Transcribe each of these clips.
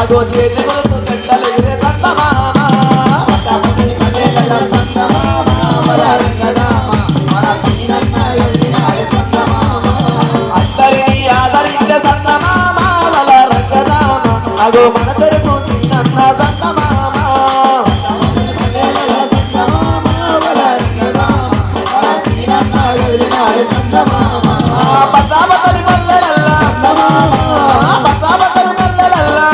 అగో చేతి కొడుకు గంటలు సందమామ అందరినీ ఆదరించే సందమామ వల రంగదామ అగో మన తెరకు సీనన్న సందమామ బతాబతని పల్లెలల్లా బతాబతని పల్లెలల్లా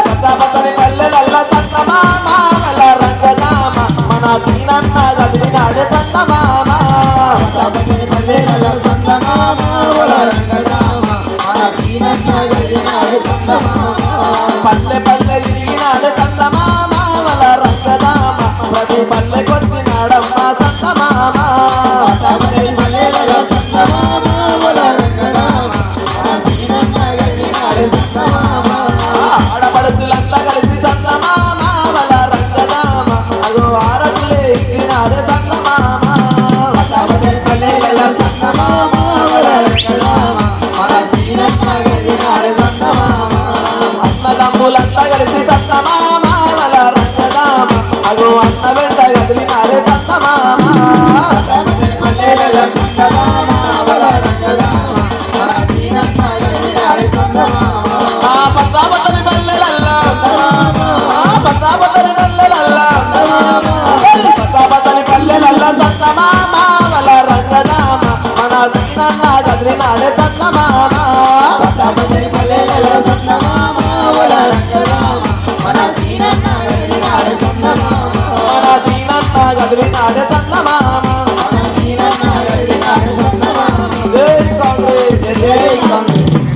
బతాబతని పల్లెలల్లా సందమామ వల రంగదామ మన సీనన్న గదిలినాడు సందమామ బతాబతని పల్లెలల్లా సందమామ వల రంగదామ మన సీనన్న గదిలినాడు సందమామ పల్లె పల్లె తిరిగినాడు సందమామ వల రంగదామ ప్రతి పల్లె కొట్టినాడమ్మ సందమామ బతాబతని పల్లెలల్లా సందమామ వల రంగదామ మన సీనన్న గదిలినాడు సందమామ ఆడపడుచులంతా కలిసి సందమామ వల రంగదామ అగో ఆరతులే ఇచ్చినారు సందమామ బతాబతని పల్లెలల్లా సందమామ వల రంగదామ మన సీనన్న గదిలినాడు సందమామ అన్నదమ్ములంతా కలిసి సందమామ